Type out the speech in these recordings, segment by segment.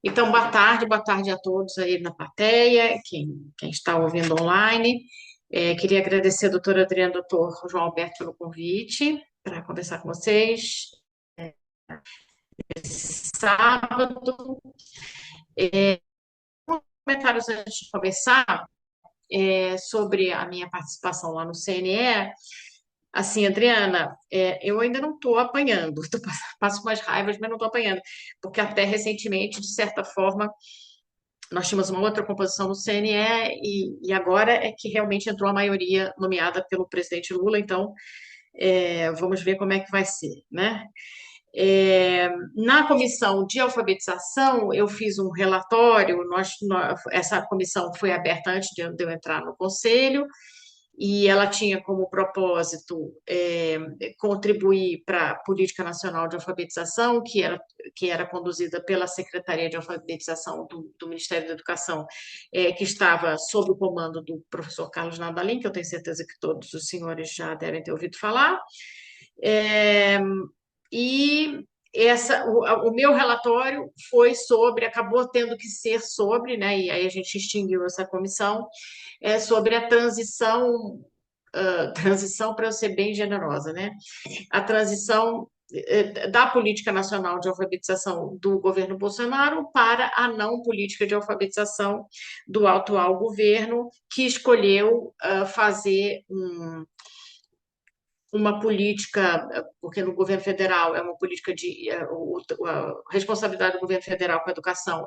Então, boa tarde a todos aí na plateia, quem está ouvindo online. Queria agradecer a doutora Adriana e doutor João Alberto pelo convite para conversar com vocês esse sábado. Comentários antes de começar sobre a minha participação lá no CNE. Assim, Adriana, eu ainda não estou apanhando, passo umas raivas, mas não estou apanhando, porque até recentemente, de certa forma, nós tínhamos uma outra composição no CNE e agora é que realmente entrou a maioria nomeada pelo presidente Lula, então vamos ver como é que vai ser, né? Na comissão de alfabetização, eu fiz um relatório, essa comissão foi aberta antes de eu entrar no conselho, e ela tinha como propósito contribuir para a Política Nacional de Alfabetização, que era conduzida pela Secretaria de Alfabetização do Ministério da Educação, que estava sob o comando do professor Carlos Nadalim, que eu tenho certeza que todos os senhores já devem ter ouvido falar. É, e o meu relatório foi sobre, acabou tendo que ser sobre, né, e aí a gente extinguiu essa comissão, sobre a transição para eu ser bem generosa, né? A transição da política nacional de alfabetização do governo Bolsonaro para a não política de alfabetização do atual governo, que escolheu fazer uma política, porque no governo federal é uma política a responsabilidade do governo federal com a educação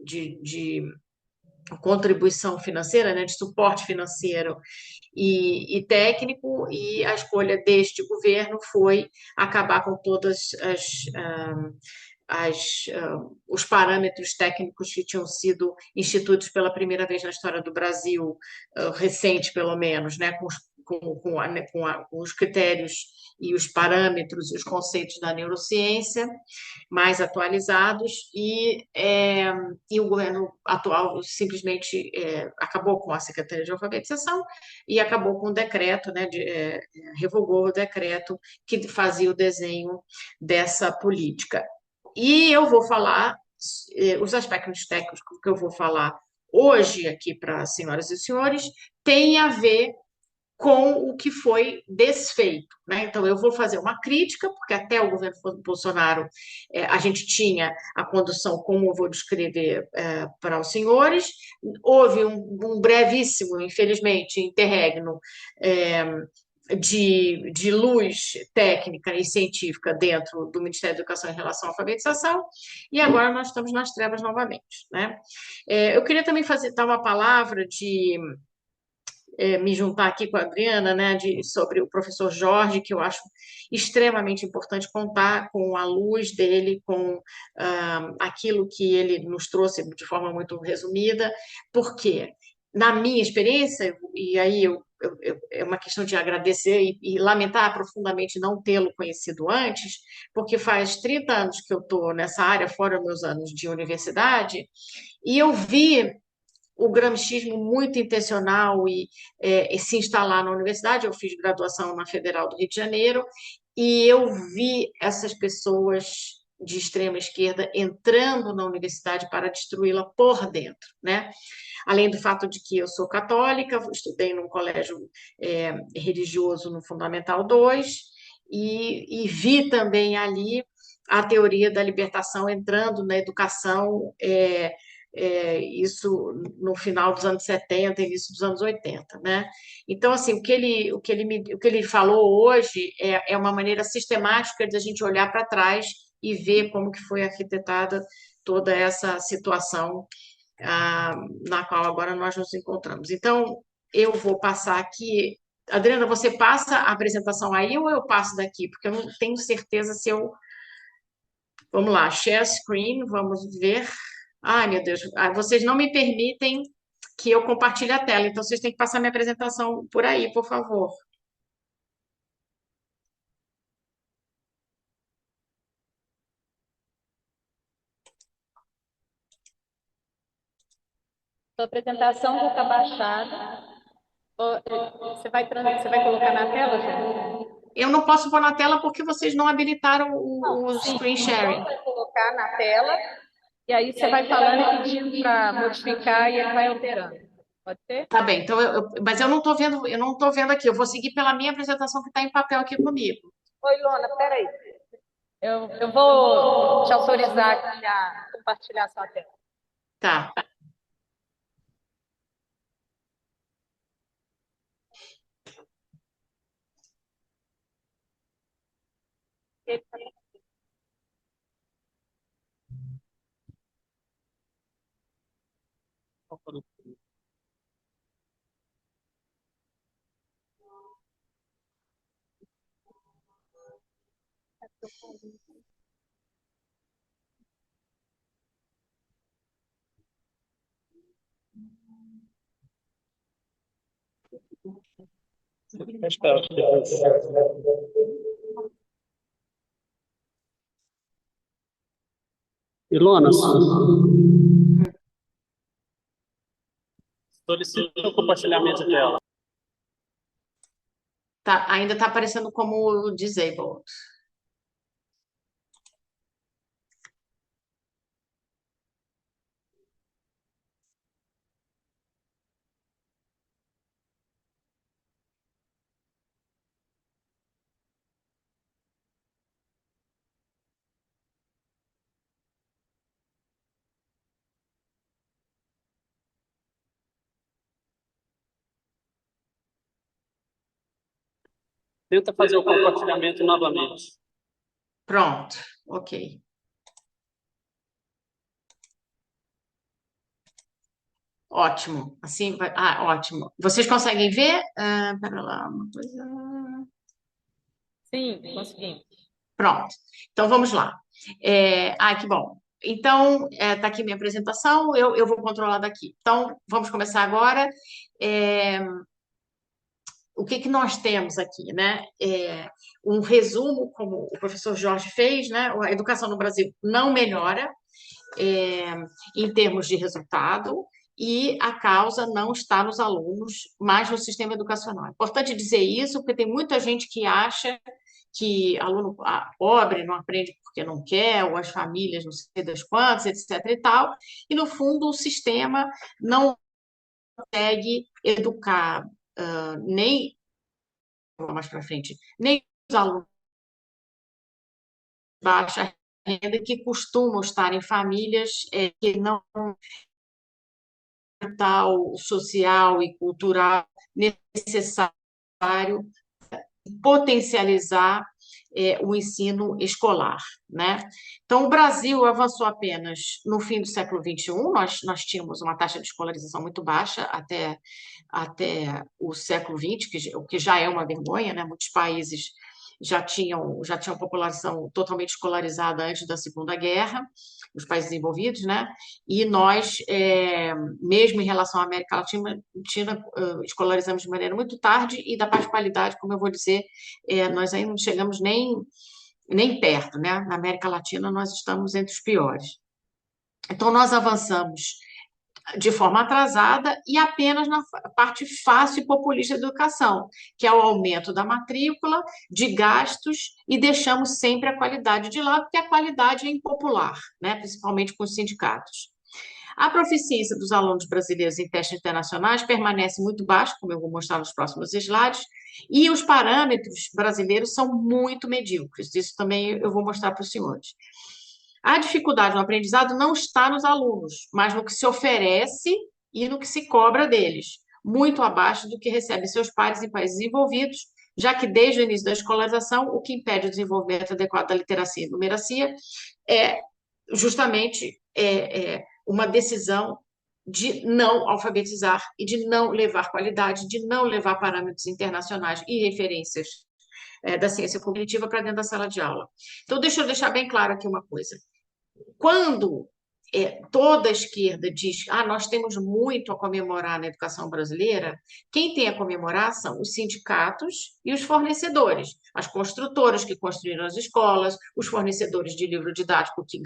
de contribuição financeira, né, de suporte financeiro e técnico, e a escolha deste governo foi acabar com todas os parâmetros técnicos que tinham sido instituídos pela primeira vez na história do Brasil, recente pelo menos, né, com os critérios e os parâmetros e os conceitos da neurociência mais atualizados, e o governo atual simplesmente acabou com a Secretaria de Alfabetização e acabou com o decreto, né, revogou o decreto que fazia o desenho dessa política. E eu vou falar, os aspectos técnicos que eu vou falar hoje aqui para as senhoras e senhores têm a ver com o que foi desfeito, né? Então, eu vou fazer uma crítica, porque até o governo Bolsonaro a gente tinha a condução como eu vou descrever para os senhores. Houve um brevíssimo, infelizmente, interregno de luz técnica e científica dentro do Ministério da Educação em relação à alfabetização, e agora nós estamos nas trevas novamente, né? Eu queria também dar uma palavra me juntar aqui com a Adriana, né, sobre o professor Jorge, que eu acho extremamente importante contar com a luz dele, com aquilo que ele nos trouxe de forma muito resumida, porque, na minha experiência, e aí é uma questão de agradecer e lamentar profundamente não tê-lo conhecido antes, porque faz 30 anos que eu estou nessa área, fora meus anos de universidade, e eu vi o gramscismo muito intencional e se instalar na universidade. Eu fiz graduação na Federal do Rio de Janeiro e eu vi essas pessoas de extrema esquerda entrando na universidade para destruí-la por dentro, né? Além do fato de que eu sou católica, estudei num colégio religioso no Fundamental 2 e vi também ali a teoria da libertação entrando na educação, isso no final dos anos 70, início dos anos 80, né? Então, assim, o que ele falou hoje é uma maneira sistemática de a gente olhar para trás e ver como que foi arquitetada toda essa situação ah, na qual agora nós nos encontramos. Então, eu vou passar aqui. Adriana, você passa a apresentação aí ou eu passo daqui? Porque eu não tenho certeza se eu. Vamos lá, share screen, vamos ver. Ai, meu Deus, vocês não me permitem que eu compartilhe a tela, então vocês têm que passar minha apresentação por aí, por favor. Sua apresentação já está baixada. Você vai colocar na tela, Jana? Eu não posso pôr na tela porque vocês não habilitaram Não, o sim, screen então sharing. vai colocar. colocar na tela, e aí você vai falando e pedindo para modificar e ele vai alterando. Pode ser? Tá bem, então mas eu não tô vendo aqui. Eu vou seguir pela minha apresentação que está em papel aqui comigo. Oi, Lona, peraí. Eu vou te autorizar aqui a compartilhar sua tela. Tá. Ilona, solicita o compartilhamento de tela. Tá, ainda está aparecendo como disabled. Tenta fazer o compartilhamento novamente. Pronto, ok. Ótimo. Assim vai. Ah, ótimo. Vocês conseguem ver? Pera lá, uma coisa. Sim, conseguimos. Pronto. Então vamos lá. Que bom. Então, está aqui minha apresentação, eu vou controlar daqui. Então, vamos começar agora. É, o que que nós temos aqui, né? Um resumo, como o professor Jorge fez, né? A educação no Brasil não melhora, é, em termos de resultado, e a causa não está nos alunos, mas no sistema educacional. É importante dizer isso, porque tem muita gente que acha que aluno pobre não aprende porque não quer, ou as famílias não sei das quantas, etc. e tal, e no fundo o sistema não consegue educar nem, mais para frente, nem os alunos de baixa renda que costumam estar em famílias que não tal, social e cultural necessário potencializar o ensino escolar, né? Então, o Brasil avançou apenas no fim do século XXI, nós tínhamos uma taxa de escolarização muito baixa até o século XX, o que já é uma vergonha, né? Muitos países já tinham população totalmente escolarizada antes da Segunda Guerra, os países desenvolvidos, né? E nós, mesmo em relação à América Latina, escolarizamos de maneira muito tarde e da parte de qualidade, como eu vou dizer, nós ainda não chegamos nem perto, né? Na América Latina, nós estamos entre os piores. Então, nós avançamos de forma atrasada e apenas na parte fácil e populista da educação, que é o aumento da matrícula, de gastos, e deixamos sempre a qualidade de lado, porque a qualidade é impopular, né? Principalmente com os sindicatos. A proficiência dos alunos brasileiros em testes internacionais permanece muito baixa, como eu vou mostrar nos próximos slides, e os parâmetros brasileiros são muito medíocres. Isso também eu vou mostrar para os senhores. A dificuldade no aprendizado não está nos alunos, mas no que se oferece e no que se cobra deles, muito abaixo do que recebem seus pares em países desenvolvidos, já que desde o início da escolarização, o que impede o desenvolvimento adequado da literacia e numeracia é justamente uma decisão de não alfabetizar e de não levar qualidade, de não levar parâmetros internacionais e referências da ciência cognitiva para dentro da sala de aula. Então, deixa eu deixar bem claro aqui uma coisa. Quando toda a esquerda diz nós temos muito a comemorar na educação brasileira, quem tem a comemorar são os sindicatos e os fornecedores, as construtoras que construíram as escolas, os fornecedores de livro didático que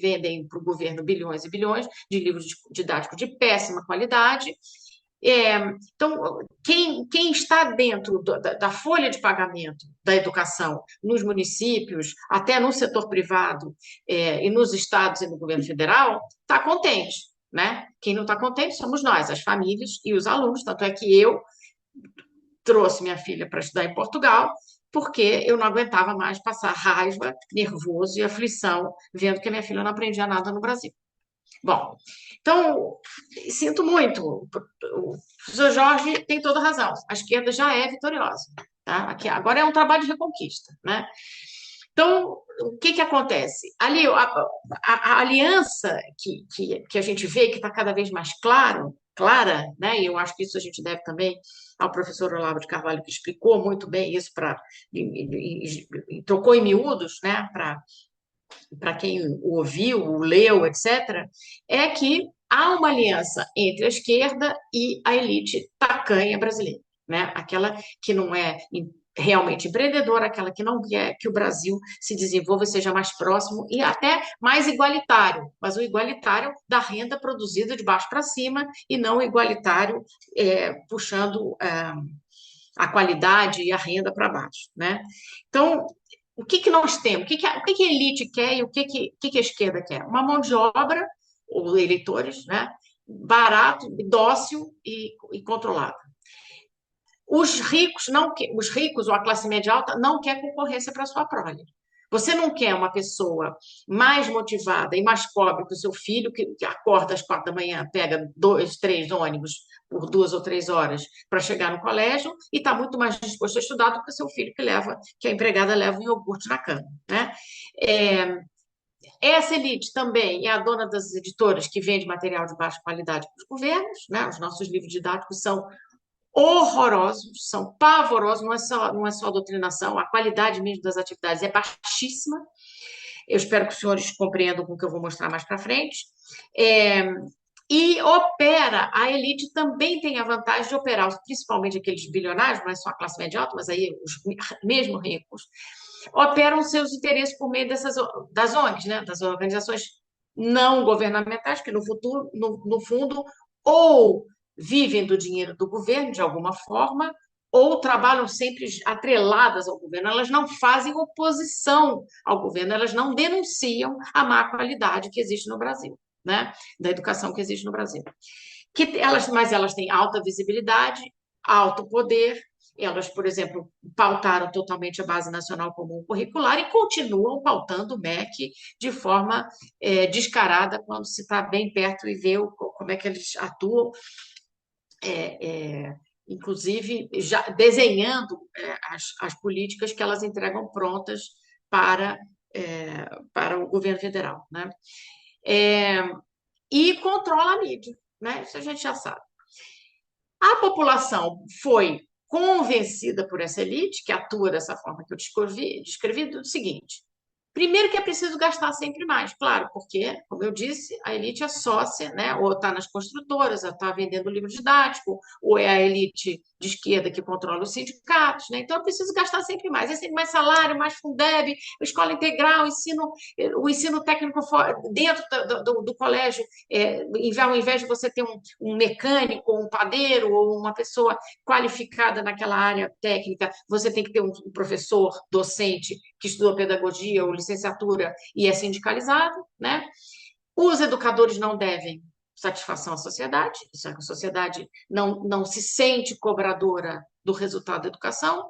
vendem para o governo bilhões e bilhões de livros didáticos de péssima qualidade, Então, quem está dentro da folha de pagamento da educação nos municípios, até no setor privado, e nos estados e no governo federal, está contente, né? Quem não está contente somos nós, as famílias e os alunos. Tanto é que eu trouxe minha filha para estudar em Portugal, porque eu não aguentava mais passar raiva, nervoso e aflição, vendo que a minha filha não aprendia nada no Brasil. Bom, então, sinto muito. O professor Jorge tem toda razão. A esquerda já é vitoriosa. Tá? Aqui, agora é um trabalho de reconquista. Né? Então, o que acontece? Ali, a aliança que a gente vê, que está cada vez mais clara, né? E eu acho que isso a gente deve também ao professor Olavo de Carvalho, que explicou muito bem isso, e trocou em miúdos, né? Para quem o ouviu, o leu, etc., é que há uma aliança entre a esquerda e a elite tacanha brasileira, né? Aquela que não é realmente empreendedora, aquela que não quer que o Brasil se desenvolva e seja mais próximo e até mais igualitário, mas o igualitário da renda produzida de baixo para cima e não o igualitário puxando a qualidade e a renda para baixo, né? Então, o que nós temos? O que a elite quer e o que a esquerda quer? Uma mão de obra, ou eleitores, né? Barato, dócil e controlado. Os ricos ou a classe média alta não quer concorrência para sua prole. Você não quer uma pessoa mais motivada e mais pobre que o seu filho, que acorda às 4 da manhã, pega 2, 3 ônibus por 2 ou 3 horas para chegar no colégio e está muito mais disposto a estudar do que o seu filho que a empregada leva um iogurte na cama, né? Essa elite também é a dona das editoras que vende material de baixa qualidade para os governos, né? Os nossos livros didáticos são horrorosos, são pavorosos, não é só doutrinação, a qualidade mesmo das atividades é baixíssima. Eu espero que os senhores compreendam com o que eu vou mostrar mais para frente. E a elite também tem a vantagem de operar, principalmente aqueles bilionários, não é só a classe média alta, mas aí os mesmo ricos, operam seus interesses por meio das ONGs, né, das organizações não governamentais, que no fundo, ou vivem do dinheiro do governo de alguma forma, ou trabalham sempre atreladas ao governo. Elas não fazem oposição ao governo, elas não denunciam a má qualidade que existe no Brasil, né, da educação que existe no Brasil. Mas elas têm alta visibilidade, alto poder. Elas, por exemplo, pautaram totalmente a Base Nacional Comum Curricular e continuam pautando o MEC de forma descarada quando se está bem perto e vê como é que eles atuam, inclusive já desenhando as políticas que elas entregam prontas para, para o governo federal, né? E controla a mídia, né? Isso a gente já sabe. A população foi convencida por essa elite, que atua dessa forma que eu descrevi do seguinte: primeiro que é preciso gastar sempre mais, claro, porque, como eu disse, a elite é sócia, né? Ou está nas construtoras, ou está vendendo livro didático, ou é a elite de esquerda que controla os sindicatos, né? Então é preciso gastar sempre mais. É sempre mais salário, mais Fundeb, escola integral, o ensino técnico dentro do colégio, ao invés de você ter um mecânico, um padeiro, ou uma pessoa qualificada naquela área técnica, você tem que ter um professor docente que estudou pedagogia ou licenciatura e é sindicalizado, né? Os educadores não devem satisfação à sociedade, isso é que a sociedade não se sente cobradora do resultado da educação.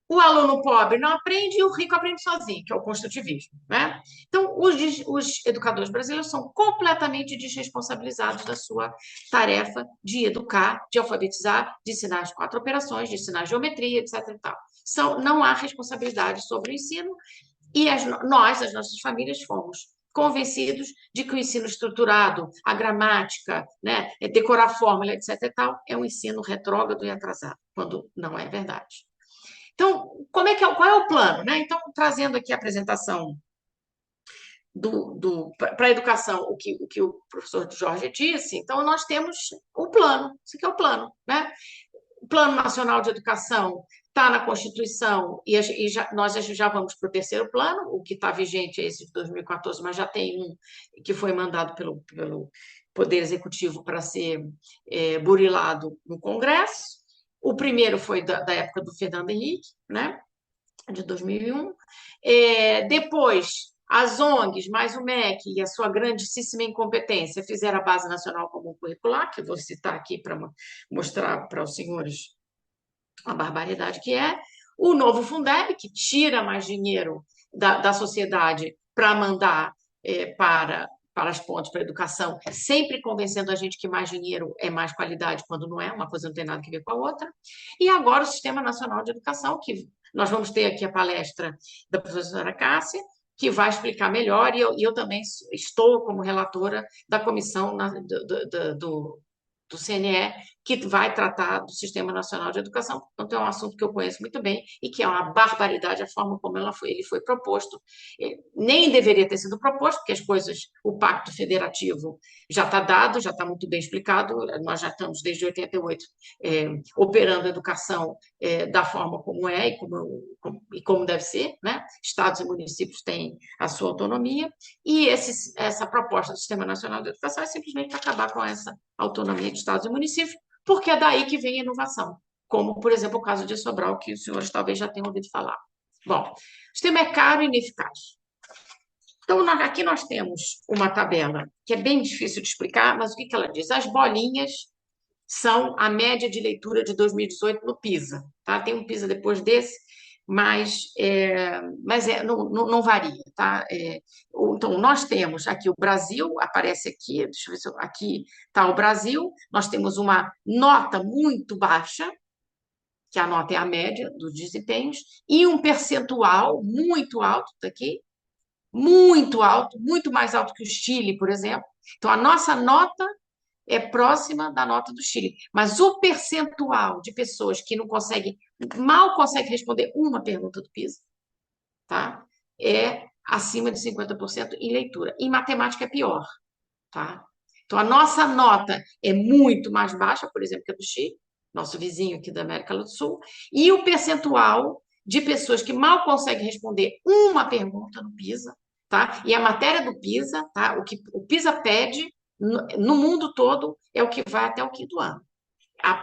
O aluno pobre não aprende e o rico aprende sozinho, que é o construtivismo, né? Então, os educadores brasileiros são completamente desresponsabilizados da sua tarefa de educar, de alfabetizar, de ensinar as 4 operações, de ensinar geometria, etc. E tal. Não há responsabilidade sobre o ensino e as nossas famílias, fomos convencidos de que o ensino estruturado, a gramática, né, decorar fórmula, etc. e tal, é um ensino retrógrado e atrasado, quando não é verdade. Então, qual é o plano, né? Então, trazendo aqui a apresentação para a educação, o que o professor Jorge disse, então nós temos o plano, isso aqui é o plano, né? O Plano Nacional de Educação está na Constituição nós já vamos para o terceiro plano, o que está vigente é esse de 2014, mas já tem um que foi mandado pelo Poder Executivo para ser burilado no Congresso. O primeiro foi da época do Fernando Henrique, né, de 2001. Depois, as ONGs, mais o MEC e a sua grandíssima incompetência fizeram a Base Nacional Comum Curricular, que eu vou citar aqui para mostrar para os senhores a barbaridade que é. O novo Fundeb, que tira mais dinheiro da sociedade para mandar para as pontes, para a educação, sempre convencendo a gente que mais dinheiro é mais qualidade, quando não é, uma coisa não tem nada a ver com a outra. E agora o Sistema Nacional de Educação, que nós vamos ter aqui a palestra da professora Cássia, que vai explicar melhor, e eu também estou como relatora da comissão do CNE, que vai tratar do Sistema Nacional de Educação. Então, é um assunto que eu conheço muito bem e que é uma barbaridade a forma como ele foi proposto. Nem deveria ter sido proposto, porque as coisas, o Pacto Federativo já está dado, já está muito bem explicado, nós já estamos desde 88 operando a educação da forma como é e como deve ser, né? Estados e municípios têm a sua autonomia, e essa proposta do Sistema Nacional de Educação é simplesmente acabar com essa autonomia de estados e municípios, porque é daí que vem a inovação, como, por exemplo, o caso de Sobral, que os senhores talvez já tenham ouvido falar. Bom, o sistema é caro e ineficaz. Então, aqui nós temos uma tabela que é bem difícil de explicar, mas o que ela diz? As bolinhas são a média de leitura de 2018 no PISA. Tá? Tem um PISA depois desse, mas não varia. Tá? Então, nós temos aqui o Brasil, aparece aqui, deixa eu ver se aqui está o Brasil, nós temos uma nota muito baixa, que a nota é a média dos desempenhos, e um percentual muito alto daqui, muito alto, muito mais alto que o Chile, por exemplo. Então, a nossa nota é próxima da nota do Chile, mas o percentual de pessoas que não conseguem, mal conseguem responder uma pergunta do PISA, tá? É acima de 50% em leitura. Em matemática é pior, tá? Então, a nossa nota é muito mais baixa, por exemplo, que a do Chile, nosso vizinho aqui da América do Sul, e o percentual de pessoas que mal conseguem responder uma pergunta no PISA, tá? E a matéria do PISA, tá? O que o PISA pede no mundo todo é o que vai até o quinto ano.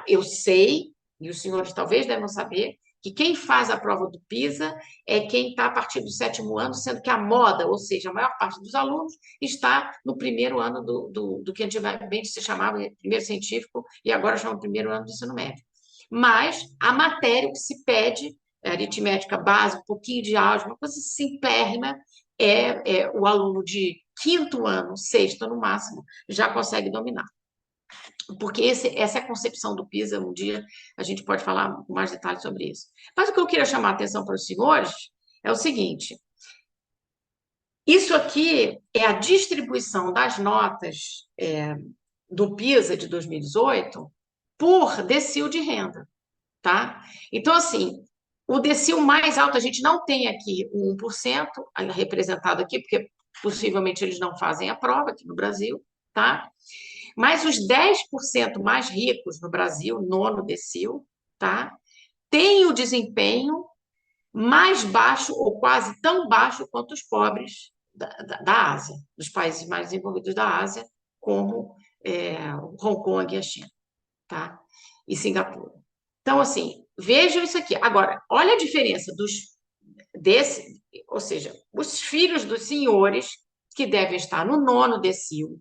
Eu sei, e os senhores talvez devem saber, que quem faz a prova do PISA é quem está a partir do sétimo ano, sendo que a moda, ou seja, a maior parte dos alunos, está no primeiro ano do que antigamente se chamava primeiro científico e agora chama primeiro ano do ensino médio. Mas a matéria, o que se pede, aritmética básica, um pouquinho de álgebra, uma coisa simplérrima, o aluno de quinto ano, sexto no máximo, já consegue dominar. Porque essa é a concepção do PISA, um dia a gente pode falar com mais detalhes sobre isso. Mas o que eu queria chamar a atenção para os senhores é o seguinte: isso aqui é a distribuição das notas do PISA de 2018 por decil de renda, tá? Então, assim, o decil mais alto, a gente não tem aqui o 1% representado aqui, porque possivelmente eles não fazem a prova aqui no Brasil, tá? Mas os 10% mais ricos no Brasil, nono decil, tá? Tem o desempenho mais baixo ou quase tão baixo quanto os pobres da Ásia, dos países mais desenvolvidos da Ásia, como Hong Kong e a China, tá? E Singapura. Então, assim, vejam isso aqui. Agora, olha a diferença ou seja, os filhos dos senhores que devem estar no nono decil,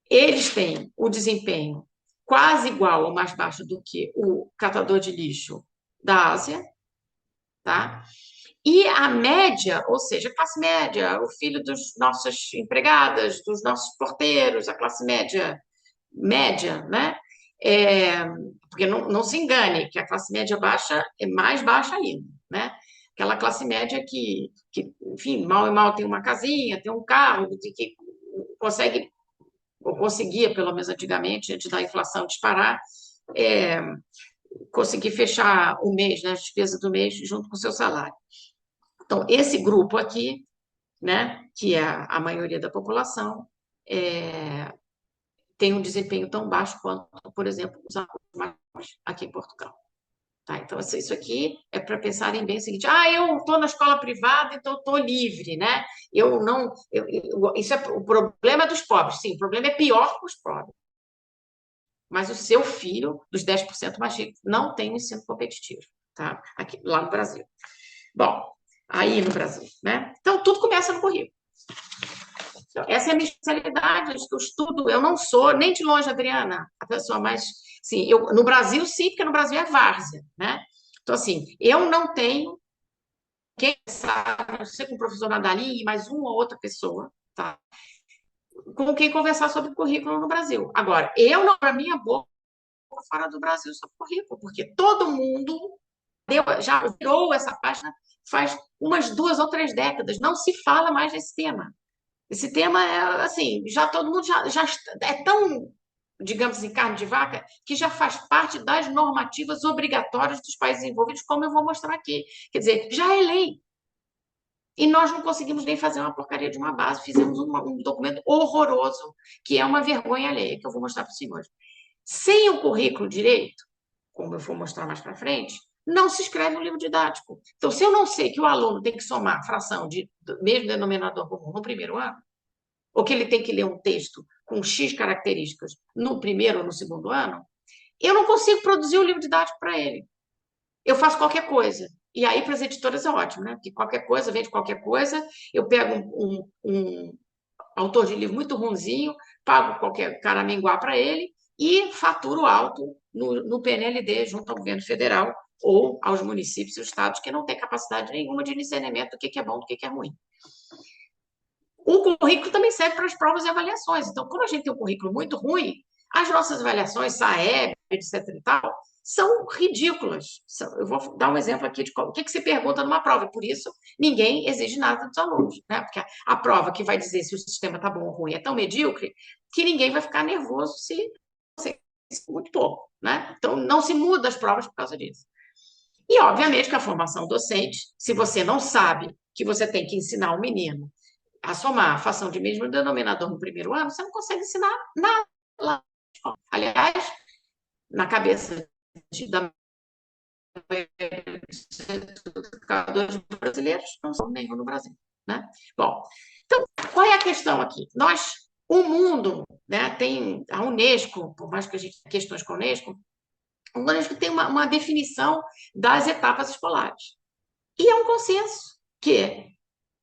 eles têm o desempenho quase igual ou mais baixo do que o catador de lixo da Ásia, tá? E a média, ou seja, a classe média, o filho das nossas empregadas, dos nossos porteiros, a classe média, né? Porque não se engane, que a classe média baixa é mais baixa ainda, né? Aquela classe média que enfim, mal e mal tem uma casinha, tem um carro, que consegue, ou conseguia, pelo menos antigamente, antes da inflação disparar, conseguir fechar o mês, né, as despesas do mês, junto com o seu salário. Então, esse grupo aqui, né, que é a maioria da população, têm um desempenho tão baixo quanto, por exemplo, os alunos mais pobres aqui em Portugal. Tá? Então, assim, isso aqui é para pensarem bem o seguinte: eu estou na escola privada, então estou livre, né? Eu não. Isso é o problema dos pobres, sim, o problema é pior que os pobres. Mas o seu filho, dos 10% mais ricos, não tem um ensino competitivo, tá? Aqui, lá no Brasil. Bom, aí no Brasil, né? Então, tudo começa no currículo. Então, essa é a minha especialidade, acho que eu estudo, eu não sou, nem de longe, Adriana, a pessoa mais. Sim, no Brasil, sim, porque no Brasil é várzea, né? Então, assim, eu não tenho quem sabe, não sei com o professor Nadalim e mais uma ou outra pessoa, tá? Com quem conversar sobre currículo no Brasil. Agora, eu não abro a minha boca fora do Brasil sobre currículo, porque todo mundo já virou essa página faz umas 2 ou 3 décadas. Não se fala mais desse tema. Esse tema é assim, já todo mundo já é tão, digamos assim, carne de vaca, que já faz parte das normativas obrigatórias dos países envolvidos, como eu vou mostrar aqui. Quer dizer, já é lei. E nós não conseguimos nem fazer uma porcaria de uma base, fizemos um documento horroroso, que é uma vergonha alheia, que eu vou mostrar para os senhores. Sem o currículo direito, como eu vou mostrar mais para frente, não se escreve um livro didático. Então, se eu não sei que o aluno tem que somar fração do mesmo denominador comum no primeiro ano, ou que ele tem que ler um texto com X características no primeiro ou no segundo ano, eu não consigo produzir o livro didático para ele. Eu faço qualquer coisa. E aí, para as editoras é ótimo, né? Porque qualquer coisa, vende qualquer coisa, eu pego um autor de livro muito ruinzinho, pago qualquer caraminguá para ele e faturo alto no PNLD, junto ao governo federal ou aos municípios e estados que não têm capacidade nenhuma de discernimento do que é bom, do que é ruim. O currículo também serve para as provas e avaliações. Então, quando a gente tem um currículo muito ruim, as nossas avaliações, SAEB, etc. e tal, são ridículas. Eu vou dar um exemplo aqui de o que se pergunta numa prova, e por isso ninguém exige nada dos alunos, né? Porque a prova que vai dizer se o sistema está bom ou ruim é tão medíocre que ninguém vai ficar nervoso se você muito pouco, né? Então, não se muda as provas por causa disso. E, obviamente, que a formação docente, se você não sabe que você tem que ensinar um menino a somar a fração de mesmo denominador no primeiro ano, você não consegue ensinar nada lá. Aliás, na cabeça da educadores brasileiros, não são nenhum no Brasil. Né? Bom, então, qual é a questão aqui? O mundo, né, tem a Unesco, por mais que a gente tenha questões com a Unesco, a Unesco tem uma definição das etapas escolares. E é um consenso que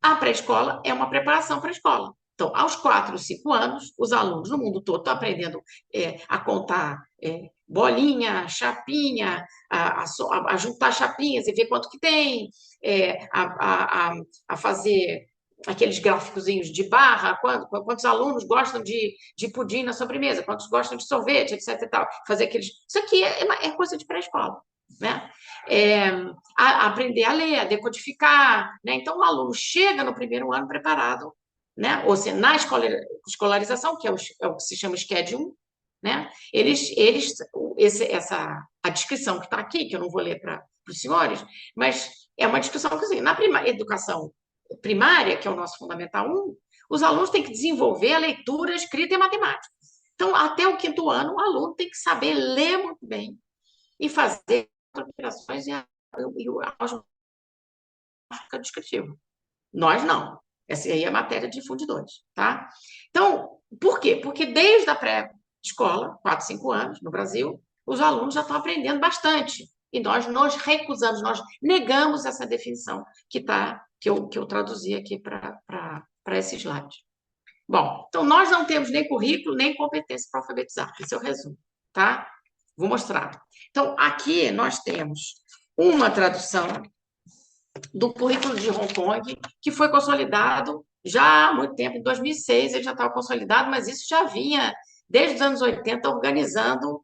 a pré-escola é uma preparação para a escola. Então, aos 4, 5 anos, os alunos no mundo todo estão aprendendo a contar bolinha, chapinha, a juntar chapinhas e ver quanto que tem, a fazer aqueles gráficozinhos de barra, quantos alunos gostam de pudim na sobremesa, quantos gostam de sorvete, etc. E tal. Fazer aqueles. Isso aqui é coisa de pré-escola. Né? Aprender a ler, a decodificar. Né? Então, o aluno chega no primeiro ano preparado, né? Ou seja, na escolarização, que é o que se chama Schedule 1, né? A descrição que está aqui, que eu não vou ler para os senhores, mas é uma descrição que, assim, na educação primária, que é o nosso Fundamental 1, os alunos têm que desenvolver a leitura, a escrita e a matemática. Então, até o 5º ano, o aluno tem que saber ler muito bem e fazer operações e a descritivo. Nós não. Essa aí é a matéria de fundidores, tá? Então, por quê? Porque desde a pré-escola, 4, 5 anos, no Brasil, os alunos já estão aprendendo bastante. E nós nos recusamos, nós negamos essa definição que eu traduzi aqui para esse slide. Bom, então nós não temos nem currículo, nem competência para alfabetizar. Esse é o resumo, tá? Vou mostrar. Então, aqui nós temos uma tradução do currículo de Hong Kong, que foi consolidado já há muito tempo, em 2006 ele já estava consolidado, mas isso já vinha desde os anos 80 organizando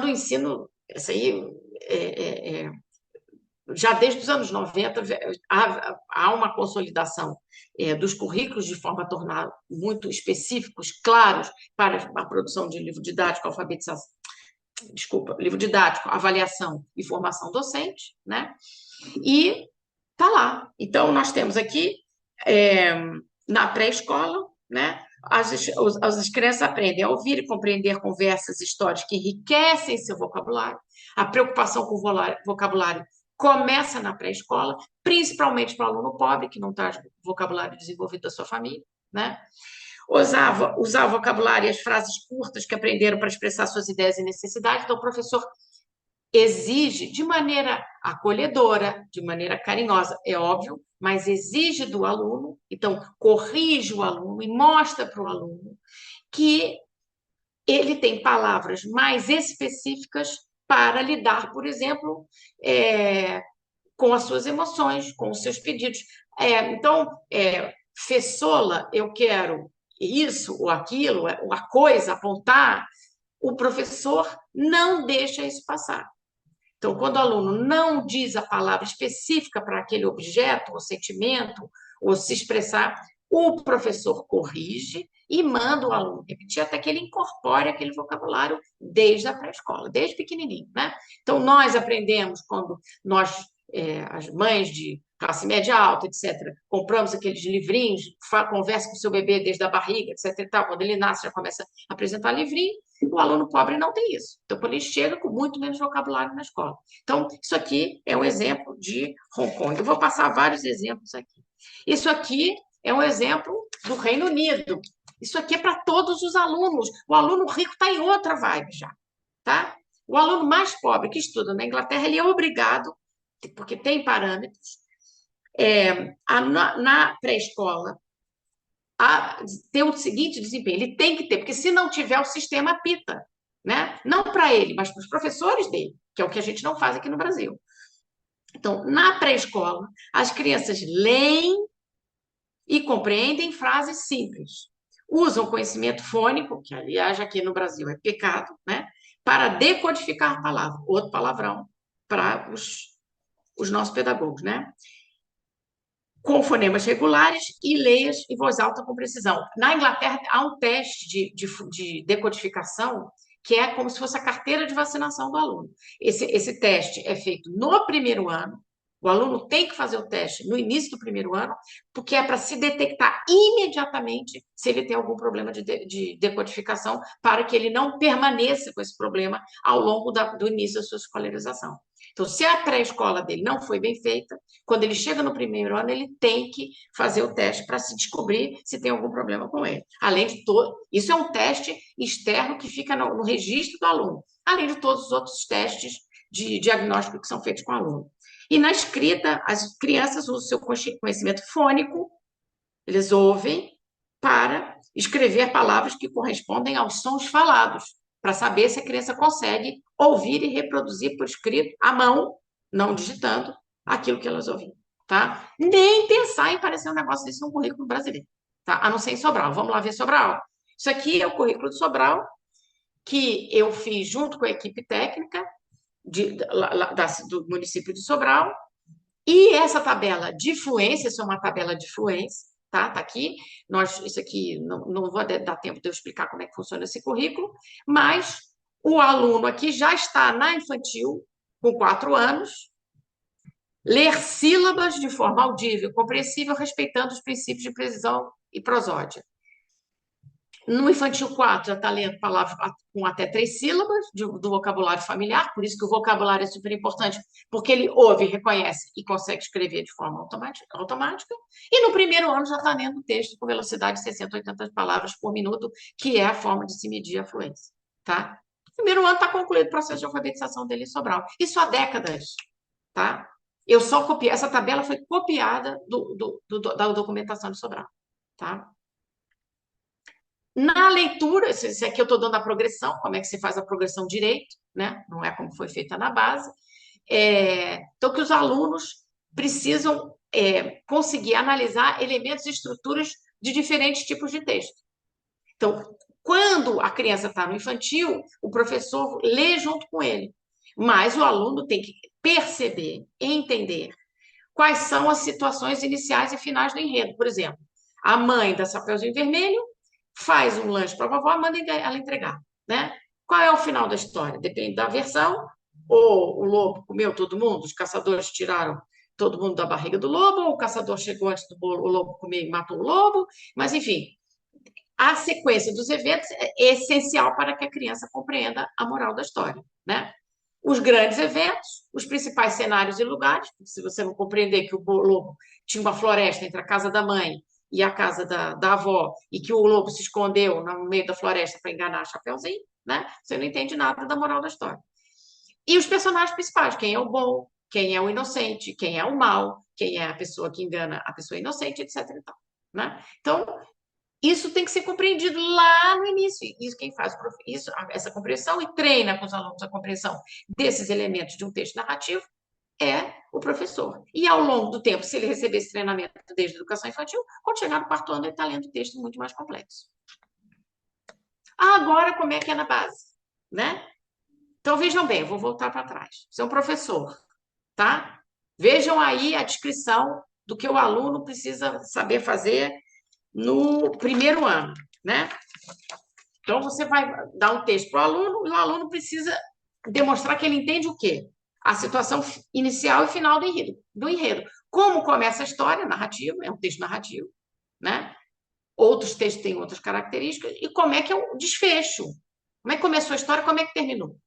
o ensino, isso aí já desde os anos 90 há uma consolidação dos currículos de forma a tornar muito específicos, claros, para a produção de livro didático, alfabetização, livro didático, avaliação e formação docente, né? E tá lá. Então, nós temos aqui, na pré-escola, né, as crianças aprendem a ouvir e compreender conversas, histórias que enriquecem seu vocabulário. A preocupação com o vocabulário começa na pré-escola, principalmente para o aluno pobre, que não está com o vocabulário desenvolvido da sua família, né? Usar o vocabulário e as frases curtas que aprenderam para expressar suas ideias e necessidades. Então, o professor exige de maneira acolhedora, de maneira carinhosa, é óbvio, mas exige do aluno, então corrige o aluno e mostra para o aluno que ele tem palavras mais específicas para lidar, por exemplo, com as suas emoções, com os seus pedidos. Então, Fessola, eu quero isso ou aquilo, ou a coisa, apontar, o professor não deixa isso passar. Então, quando o aluno não diz a palavra específica para aquele objeto ou sentimento, ou se expressar, o professor corrige e manda o aluno repetir até que ele incorpore aquele vocabulário desde a pré-escola, desde pequenininho, né? Então, nós aprendemos quando nós, as mães de classe média alta, etc., compramos aqueles livrinhos, conversa com o seu bebê desde a barriga, etc. E tal. Quando ele nasce, já começa a apresentar livrinho. O aluno pobre não tem isso. Então, quando ele chega com muito menos vocabulário na escola. Então, isso aqui é um exemplo de Hong Kong. Eu vou passar vários exemplos aqui. Isso aqui é um exemplo do Reino Unido. Isso aqui é para todos os alunos. O aluno rico está em outra vibe já, tá? O aluno mais pobre que estuda na Inglaterra, ele é obrigado, porque tem parâmetros, na pré-escola, a ter o seguinte desempenho. Ele tem que ter, porque se não tiver, o sistema apita, né? Não para ele, mas para os professores dele, que é o que a gente não faz aqui no Brasil. Então, na pré-escola, as crianças leem e compreendem frases simples. Usam conhecimento fônico, que, aliás, aqui no Brasil é pecado, né? Para decodificar a palavra, outro palavrão para os nossos pedagogos, né? Com fonemas regulares e leias em voz alta com precisão. Na Inglaterra, há um teste de decodificação que é como se fosse a carteira de vacinação do aluno. Esse teste é feito no primeiro ano, o aluno tem que fazer o teste no início do primeiro ano, porque é para se detectar imediatamente se ele tem algum problema de decodificação, para que ele não permaneça com esse problema ao longo do início da sua escolarização. Então, se a pré-escola dele não foi bem feita, quando ele chega no primeiro ano, ele tem que fazer o teste para se descobrir se tem algum problema com ele. Além de todo, isso é um teste externo que fica no registro do aluno, além de todos os outros testes de diagnóstico que são feitos com o aluno. E na escrita, as crianças usam o seu conhecimento fônico, eles ouvem, para escrever palavras que correspondem aos sons falados, para saber se a criança consegue ouvir e reproduzir por escrito, à mão, não digitando, aquilo que elas ouviram, tá? Nem pensar em parecer um negócio desse no currículo brasileiro, tá? A não ser em Sobral. Vamos lá ver Sobral. Isso aqui é o currículo de Sobral, que eu fiz junto com a equipe técnica do município de Sobral, e essa tabela de fluência, isso é uma tabela de fluência, tá? Tá aqui. Isso aqui não vou dar tempo de eu explicar como é que funciona esse currículo, mas o aluno aqui já está na infantil, com 4 anos, ler sílabas de forma audível, compreensível, respeitando os princípios de precisão e prosódia. No infantil 4, já está lendo palavras com até 3 sílabas do vocabulário familiar, por isso que o vocabulário é super importante, porque ele ouve, reconhece e consegue escrever de forma automática. E no primeiro ano já está lendo texto com velocidade de 60, 80 palavras por minuto, que é a forma de se medir a fluência. Tá? No primeiro ano está concluído o processo de alfabetização dele em Sobral. Isso há décadas. Tá? Eu só copiei, essa tabela foi copiada da documentação de Sobral. Tá? Na leitura, esse aqui eu estou dando a progressão, como é que se faz a progressão direito, né? Não é como foi feita na base. Então, que os alunos precisam conseguir analisar elementos e estruturas de diferentes tipos de texto. Então, quando a criança está no infantil, o professor lê junto com ele, mas o aluno tem que perceber, entender quais são as situações iniciais e finais do enredo. Por exemplo, a mãe da Chapeuzinho Vermelho faz um lanche para a vovó, manda ela entregar, né? Qual é o final da história? Depende da versão. Ou o lobo comeu todo mundo, os caçadores tiraram todo mundo da barriga do lobo, ou o caçador chegou antes do o lobo comer e matou o lobo. Mas, enfim, a sequência dos eventos é essencial para que a criança compreenda a moral da história, né? Os grandes eventos, os principais cenários e lugares, se você não compreender que o lobo tinha uma floresta entre a casa da mãe e a casa da avó, e que o lobo se escondeu no meio da floresta para enganar a Chapeuzinho, né? Você não entende nada da moral da história. E os personagens principais, quem é o bom, quem é o inocente, quem é o mal, quem é a pessoa que engana a pessoa inocente, etc. E tal, né? Então, isso tem que ser compreendido lá no início. Isso quem faz isso, essa compreensão e treina com os alunos a compreensão desses elementos de um texto narrativo é o professor. E ao longo do tempo, se ele receber esse treinamento desde a educação infantil, quando chegar no quarto ano, ele está lendo texto muito mais complexo. Agora, como é que é na base? Né? Então, vejam bem, eu vou voltar para trás. Você é um professor, tá? Vejam aí a descrição do que o aluno precisa saber fazer no primeiro ano, né? Então, você vai dar um texto para o aluno e o aluno precisa demonstrar que ele entende o quê? A situação inicial e final do enredo. Como começa a história, narrativa, é um texto narrativo, né? Outros textos têm outras características, e como é que é o desfecho? Como é que começou a história, como é que terminou?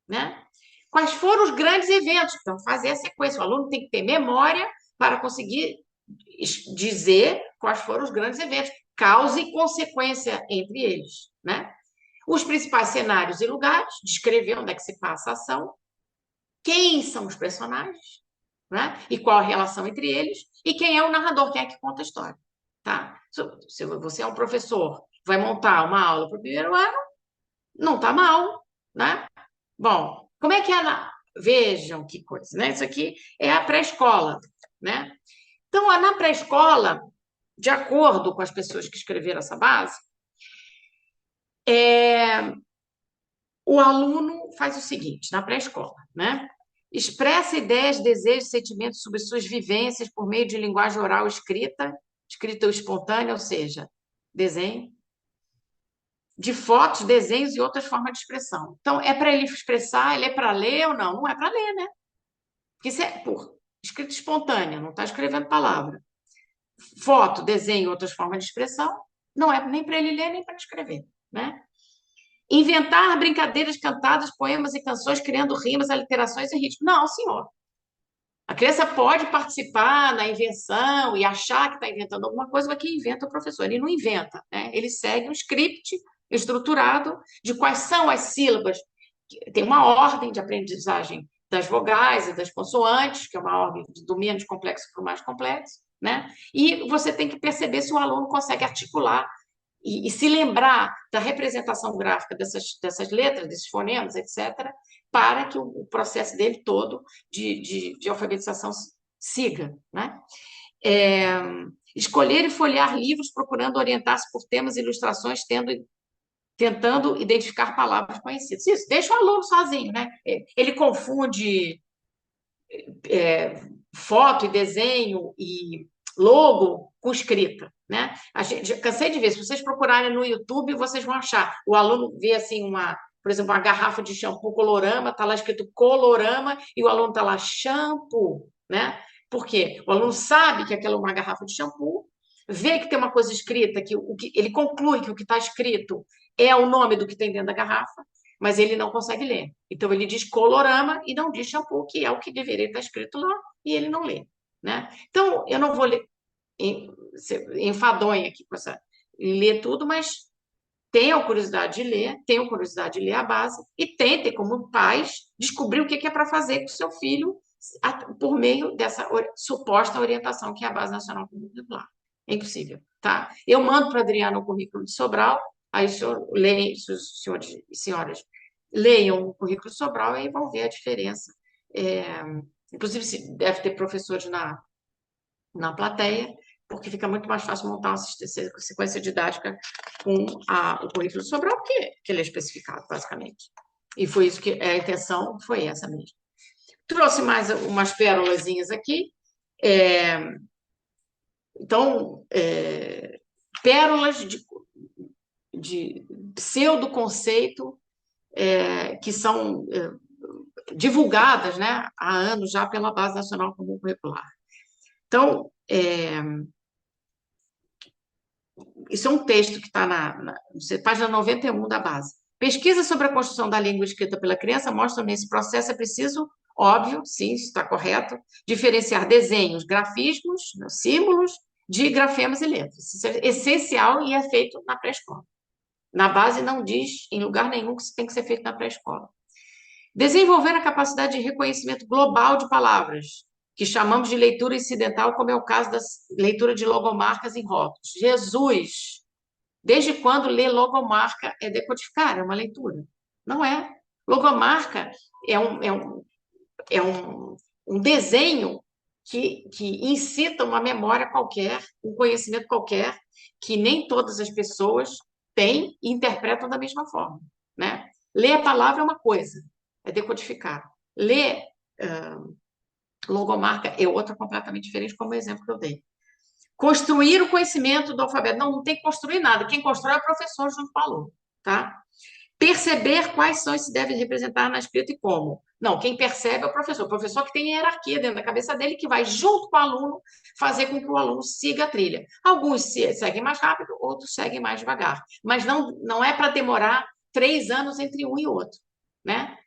Né? Quais foram os grandes eventos? Então, fazer a sequência. O aluno tem que ter memória para conseguir dizer quais foram os grandes eventos, causa e consequência entre eles, né? Os principais cenários e lugares, descrever onde é que se passa a ação, quem são os personagens, né? E qual a relação entre eles, e quem é o narrador, quem é que conta a história, tá? Se você é um professor, vai montar uma aula para o primeiro ano, não está mal, né? Bom, como é que é Vejam que coisa, né? Isso aqui é a pré-escola, né? Então, na pré-escola, de acordo com as pessoas que escreveram essa base, o aluno faz o seguinte, na pré-escola, né? Expressa ideias, desejos, sentimentos sobre suas vivências por meio de linguagem oral escrita, escrita ou espontânea, ou seja, desenho, de fotos, desenhos e outras formas de expressão. Então, é para ele expressar, ele é para ler ou não? Não é para ler, né? Porque isso é por escrita espontânea, não está escrevendo palavra. Foto, desenho, outras formas de expressão, não é nem para ele ler, nem para escrever, né? Inventar brincadeiras cantadas, poemas e canções, criando rimas, aliterações e ritmos. Não, senhor. A criança pode participar na invenção e achar que está inventando alguma coisa, mas quem inventa é o professor. Ele não inventa, né? Ele segue um script estruturado de quais são as sílabas. Tem uma ordem de aprendizagem das vogais e das consoantes, que é uma ordem do menos complexo para o mais complexo, né? E você tem que perceber se o aluno consegue articular e se lembrar da representação gráfica dessas letras, desses fonemas, etc., para que o processo dele todo de alfabetização siga, né? Escolher e folhear livros procurando orientar-se por temas e ilustrações, tentando identificar palavras conhecidas. Isso, deixa o aluno sozinho, né? Ele confunde foto e desenho e logo com escrita, né? A gente, cansei de ver, se vocês procurarem no YouTube, vocês vão achar. O aluno vê assim por exemplo, uma garrafa de shampoo colorama, está lá escrito colorama e o aluno está lá shampoo, né? Por quê? O aluno sabe que aquela é uma garrafa de shampoo, vê que tem uma coisa escrita, ele conclui que o que está escrito é o nome do que tem dentro da garrafa, mas ele não consegue ler. Então, ele diz colorama e não diz shampoo, que é o que deveria estar escrito lá, e ele não lê, né? Então, eu não vou ler, enfadonha aqui ler tudo, mas tenham curiosidade de ler, tenham curiosidade de ler a base e tentem, como pais, descobrir o que é para fazer com o seu filho por meio dessa suposta orientação que é a Base Nacional Comum Curricular. É impossível, tá? Eu mando para a Adriana o currículo de Sobral, aí os senhores e senhoras leiam o currículo de Sobral e vão ver a diferença. Inclusive, deve ter professores na plateia, porque fica muito mais fácil montar uma sequência didática com o currículo de Sobral, que ele é especificado, basicamente. E foi isso que a intenção foi essa mesmo. Trouxe mais umas pérolazinhas aqui. Então, pérolas de pseudo-conceito que são divulgadas, né, há anos já pela Base Nacional Comum Curricular. Então, Isso é um texto que está página 91 da base. Pesquisa sobre a construção da língua escrita pela criança mostram nesse processo é preciso, óbvio, sim, isso está correto, diferenciar desenhos, grafismos, símbolos, de grafemas e letras. Isso é essencial e é feito na pré-escola. Na base não diz em lugar nenhum que isso tem que ser feito na pré-escola. Desenvolver a capacidade de reconhecimento global de palavras, que chamamos de leitura incidental, como é o caso da leitura de logomarcas em rótulos. Jesus! Desde quando ler logomarca é decodificar, é uma leitura? Não é. Logomarca é um desenho que incita uma memória qualquer, um conhecimento qualquer, que nem todas as pessoas têm e interpretam da mesma forma. Né? Ler a palavra é uma coisa, é decodificar. Ler logomarca é outra completamente diferente, como o exemplo que eu dei. Construir o conhecimento do alfabeto. Não tem que construir nada. Quem constrói é o professor junto com o aluno. Tá? Perceber quais sons se devem representar na escrita e como. Não, quem percebe é o professor. O professor que tem hierarquia dentro da cabeça dele, que vai, junto com o aluno, fazer com que o aluno siga a trilha. Alguns seguem mais rápido, outros seguem mais devagar. Mas não é para demorar 3 anos entre um e outro. Né?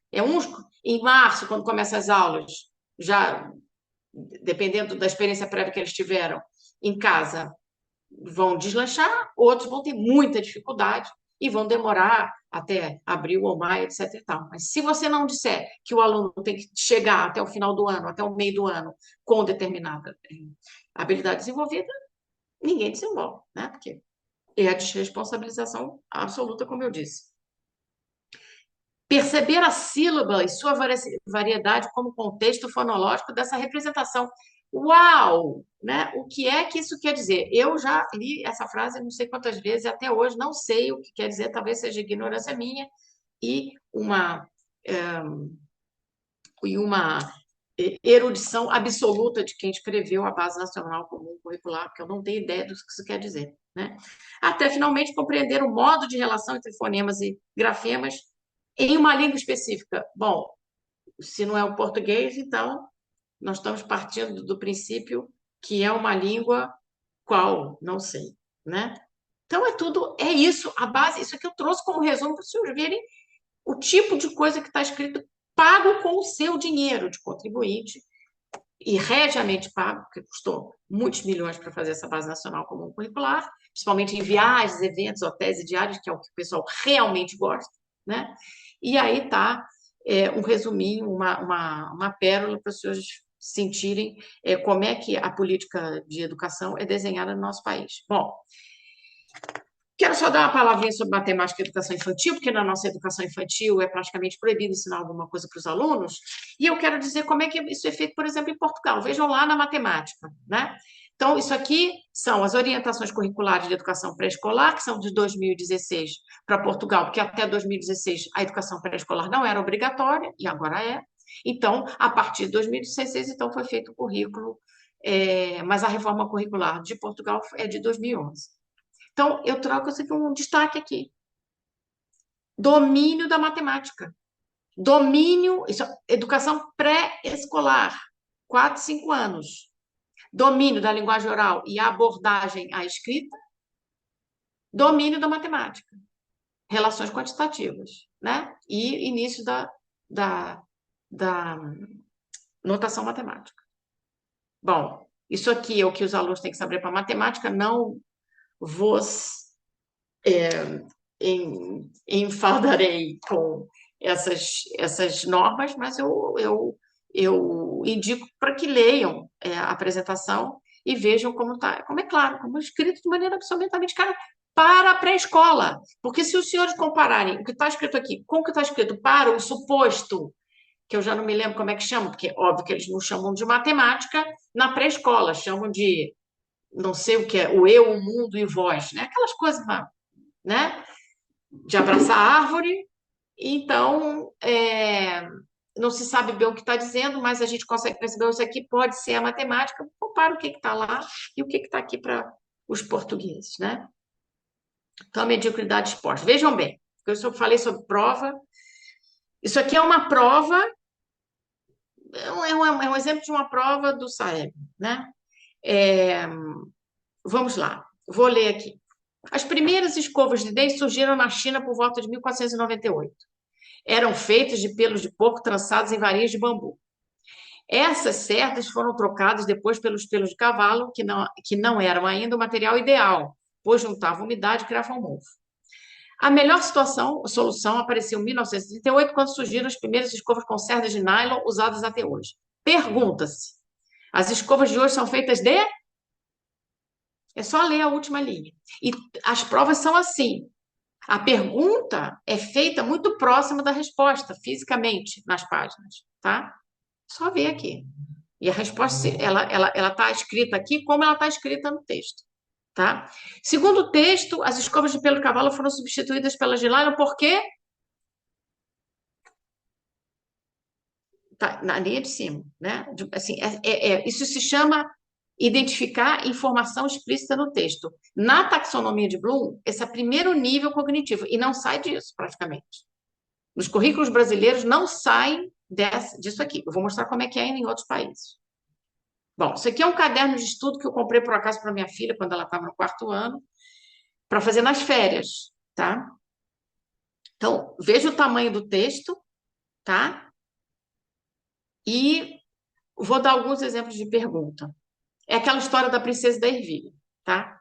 Em março, quando começam as aulas, já dependendo da experiência prévia que eles tiveram em casa, vão deslanchar, outros vão ter muita dificuldade e vão demorar até abril ou maio, etc. E tal. Mas se você não disser que o aluno tem que chegar até o final do ano, até o meio do ano, com determinada habilidade desenvolvida, ninguém desenvolve, né? Porque é a desresponsabilização absoluta, como eu disse. Perceber a sílaba e sua variedade como contexto fonológico dessa representação. Uau! Né? O que é que isso quer dizer? Eu já li essa frase não sei quantas vezes, e até hoje não sei o que quer dizer, talvez seja ignorância minha e uma erudição absoluta de quem escreveu a Base Nacional Comum Curricular, porque eu não tenho ideia do que isso quer dizer. Né? Até finalmente compreender o modo de relação entre fonemas e grafemas em uma língua específica. Bom, se não é o português, então nós estamos partindo do princípio que é uma língua qual, não sei, né? Então é isso, a base, isso aqui eu trouxe como resumo para os senhores verem o tipo de coisa que está escrito pago com o seu dinheiro de contribuinte e regiamente pago, porque custou muitos milhões para fazer essa base nacional comum curricular, principalmente em viagens, eventos, hotéis e diários, que é o que o pessoal realmente gosta, né? E aí está um resuminho, uma pérola para os senhores sentirem como é que a política de educação é desenhada no nosso país. Bom, quero só dar uma palavrinha sobre matemática e educação infantil, porque na nossa educação infantil é praticamente proibido ensinar alguma coisa para os alunos, e eu quero dizer como é que isso é feito, por exemplo, em Portugal. Vejam lá na matemática, né? Então, isso aqui são as orientações curriculares de educação pré-escolar, que são de 2016 para Portugal, porque até 2016 a educação pré-escolar não era obrigatória, e agora é. Então, a partir de 2016, então, foi feito o currículo, mas a reforma curricular de Portugal é de 2011. Então, eu trago um destaque aqui. Domínio da matemática. Educação pré-escolar, 4, 5 anos. Domínio da linguagem oral e abordagem à escrita. Domínio da matemática. Relações quantitativas, né? E início da notação matemática. Bom, isso aqui é o que os alunos têm que saber para matemática, não vos enfadarei com essas normas, mas eu indico para que leiam a apresentação e vejam como está, como é claro, como é escrito de maneira absolutamente clara para a pré-escola. Porque se os senhores compararem o que está escrito aqui com o que está escrito para o suposto, que eu já não me lembro como é que chama, porque óbvio que eles não chamam de matemática na pré-escola, chamam de não sei o que é, o eu, o mundo e voz, né? Aquelas coisas, né? De abraçar a árvore. Então, não se sabe bem o que está dizendo, mas a gente consegue perceber isso aqui pode ser a matemática. Compara o que está lá e o que está aqui para os portugueses, né? Então, a mediocridade exposta. Vejam bem, eu falei sobre prova. Isso aqui é uma prova, é um exemplo de uma prova do SAEB, né? Vamos lá, vou ler aqui. As primeiras escovas de dente surgiram na China por volta de 1498. Eram feitas de pelos de porco trançados em varinhas de bambu. Essas cerdas foram trocadas depois pelos pelos de cavalo, que não eram ainda o material ideal, pois juntavam umidade e criavam mofo. A melhor solução apareceu em 1938, quando surgiram as primeiras escovas com cerdas de nylon usadas até hoje. Pergunta-se: as escovas de hoje são feitas de? É só ler a última linha. E as provas são assim. A pergunta é feita muito próxima da resposta, fisicamente, nas páginas, tá? Só ver aqui. E a resposta, ela está escrita aqui como ela está escrita no texto, tá? Segundo o texto, as escovas de pelo de cavalo foram substituídas pelas de nylon por quê? Tá na linha de cima, né? Assim, isso se chama identificar informação explícita no texto. Na taxonomia de Bloom, esse é o primeiro nível cognitivo, e não sai disso, praticamente. Nos currículos brasileiros não saem disso aqui. Eu vou mostrar como é que é em outros países. Bom, isso aqui é um caderno de estudo que eu comprei por acaso para minha filha quando ela estava no 4º ano, para fazer nas férias, tá? Então, veja o tamanho do texto, tá? E vou dar alguns exemplos de pergunta. É aquela história da princesa da ervilha, tá?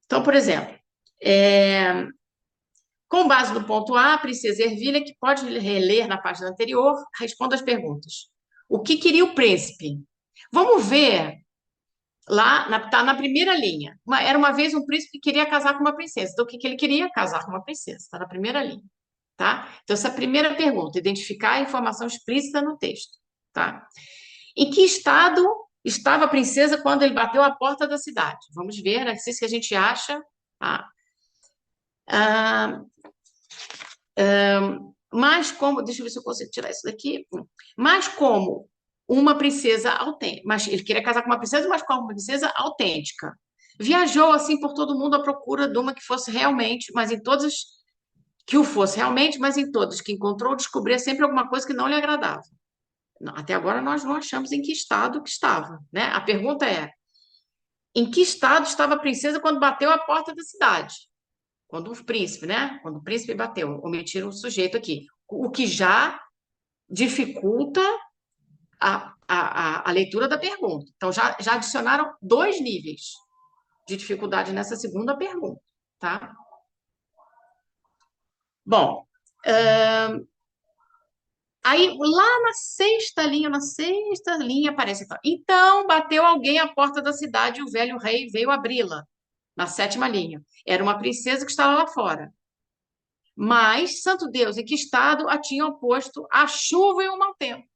Então, por exemplo, com base no ponto A, a princesa Ervilha, que pode reler na página anterior, responda as perguntas. O que queria o príncipe? Vamos ver lá, tá na primeira linha. Era uma vez um príncipe que queria casar com uma princesa. Então, o que ele queria? Casar com uma princesa. Está na primeira linha, tá? Então, essa é a primeira pergunta, identificar a informação explícita no texto, tá? Em que estado estava a princesa quando ele bateu a porta da cidade? Vamos ver, é isso que a gente acha. Tá? Mas como, deixa eu ver se eu consigo tirar isso daqui. Mas como uma princesa autêntica, mas ele queria casar com uma princesa, mas como uma princesa autêntica. Viajou assim por todo mundo à procura de uma que fosse realmente, mas em todas que o fosse realmente, mas em todas que encontrou, descobria sempre alguma coisa que não lhe agradava. Não, até agora nós não achamos em que estado que estava, né? A pergunta é: em que estado estava a princesa quando bateu a porta da cidade? Quando o príncipe, né? Quando o príncipe bateu, omitiram o sujeito aqui. O que já dificulta a leitura da pergunta. Então, já adicionaram 2 níveis de dificuldade nessa segunda pergunta, tá? Bom, aí lá na sexta linha aparece então, bateu alguém à porta da cidade e o velho rei veio abri-la. Na 7ª linha. Era uma princesa que estava lá fora. Mas, santo Deus, em que estado a tinham posto a chuva e o mau tempo?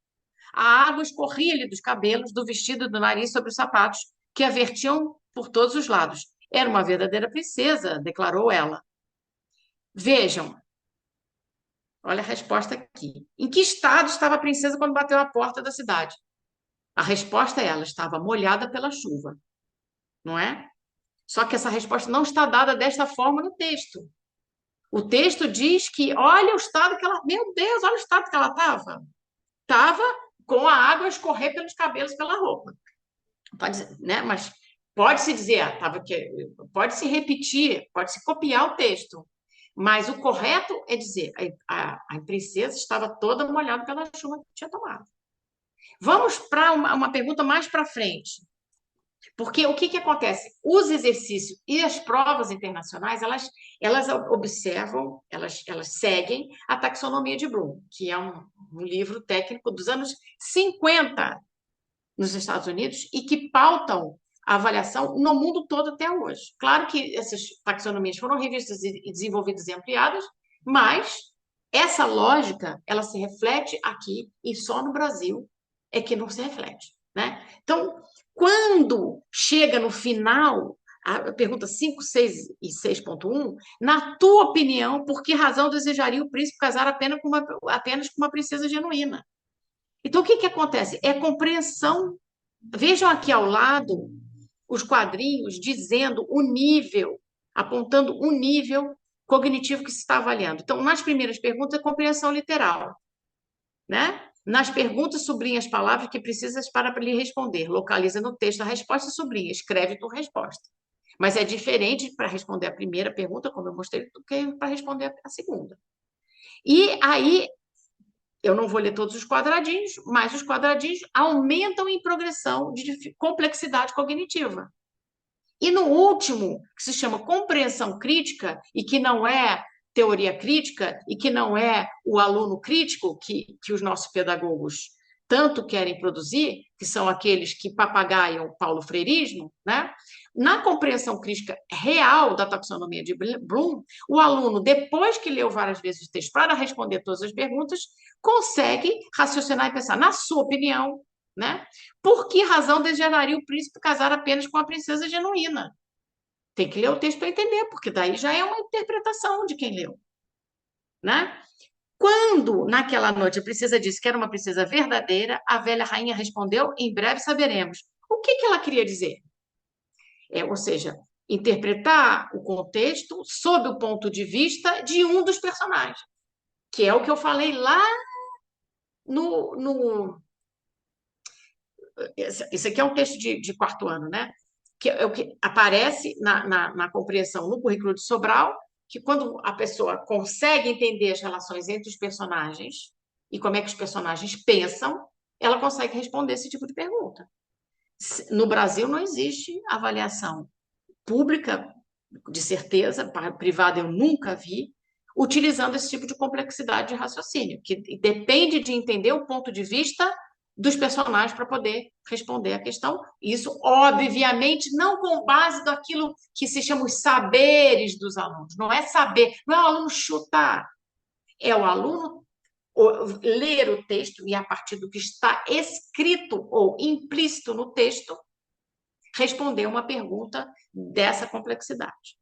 A água escorria-lhe dos cabelos, do vestido e do nariz sobre os sapatos, que a vertiam por todos os lados. Era uma verdadeira princesa, declarou ela. Vejam, olha a resposta aqui. Em que estado estava a princesa quando bateu a porta da cidade? A resposta é: ela estava molhada pela chuva, não é? Só que essa resposta não está dada desta forma no texto. O texto diz que, olha o estado que ela. Meu Deus, olha o estado que ela estava. Estava com a água a escorrer pelos cabelos, pela roupa. Pode, né? Mas pode-se dizer, pode-se repetir, pode-se copiar o texto. Mas o correto é dizer: a princesa estava toda molhada pela chuva que tinha tomado. Vamos para uma pergunta mais para frente. Porque o que acontece? Os exercícios e as provas internacionais, elas observam, elas seguem a taxonomia de Bloom, que é um livro técnico dos anos 50 nos Estados Unidos e que pautam a avaliação no mundo todo até hoje. Claro que essas taxonomias foram revistas e desenvolvidas e ampliadas, mas essa lógica, ela se reflete aqui e só no Brasil é que não se reflete, né? Então, quando chega no final, a pergunta 5, 6 e 6.1, na tua opinião, por que razão desejaria o príncipe casar apenas com uma princesa genuína? Então, o que acontece? É compreensão. Vejam aqui ao lado os quadrinhos dizendo o nível, apontando o nível cognitivo que se está avaliando. Então, nas primeiras perguntas, é compreensão literal, né? Nas perguntas, sublinha as palavras que precisas para lhe responder. Localiza no texto a resposta e sublinha. Escreve tua resposta. Mas é diferente para responder a primeira pergunta, como eu mostrei, do que para responder a segunda. E aí, eu não vou ler todos os quadradinhos, mas os quadradinhos aumentam em progressão de complexidade cognitiva. E no último, que se chama compreensão crítica, e que não é teoria crítica, e que não é o aluno crítico que os nossos pedagogos tanto querem produzir, que são aqueles que papagaiam o Paulo Freirismo, né? Na compreensão crítica real da taxonomia de Bloom, o aluno, depois que leu várias vezes o texto para responder todas as perguntas, consegue raciocinar e pensar, na sua opinião, né? Por que razão desejaria o príncipe casar apenas com a princesa genuína? Tem que ler o texto para entender, porque daí já é uma interpretação de quem leu, né? Quando, naquela noite, a princesa disse que era uma princesa verdadeira, a velha rainha respondeu: em breve saberemos. O que ela queria dizer? Ou seja, interpretar o contexto sob o ponto de vista de um dos personagens, que é o que eu falei lá no isso aqui é um texto de quarto ano, né? Que é o que aparece na compreensão no currículo de Sobral, que quando a pessoa consegue entender as relações entre os personagens e como é que os personagens pensam, ela consegue responder esse tipo de pergunta. No Brasil não existe avaliação pública, de certeza, privada eu nunca vi, utilizando esse tipo de complexidade de raciocínio, que depende de entender o ponto de vista dos personagens para poder responder a questão. Isso, obviamente, não com base daquilo que se chama os saberes dos alunos. Não é saber, não é o aluno chutar, é o aluno ler o texto e, a partir do que está escrito ou implícito no texto, responder uma pergunta dessa complexidade.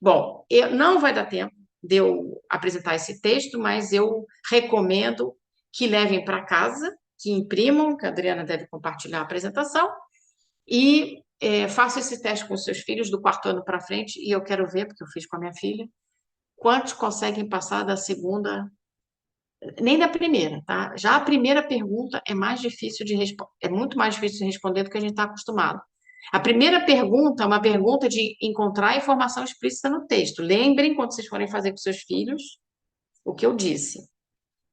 Bom, não vai dar tempo de eu apresentar esse texto, mas eu recomendo que levem para casa, que imprimam, que a Adriana deve compartilhar a apresentação, e façam esse teste com os seus filhos do quarto ano para frente, e eu quero ver, porque eu fiz com a minha filha, quantos conseguem passar da segunda, nem da primeira, tá? Já a primeira pergunta é mais difícil de responder, é muito mais difícil de responder do que a gente está acostumado. A primeira pergunta é uma pergunta de encontrar informação explícita no texto. Lembrem, quando vocês forem fazer com seus filhos, o que eu disse.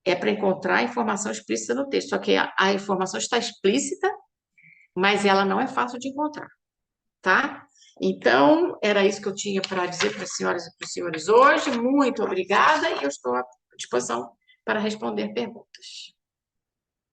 É para encontrar informação explícita no texto. Só que a informação está explícita, mas ela não é fácil de encontrar, tá? Então, era isso que eu tinha para dizer para as senhoras e para os senhores hoje. Muito obrigada e eu estou à disposição para responder perguntas.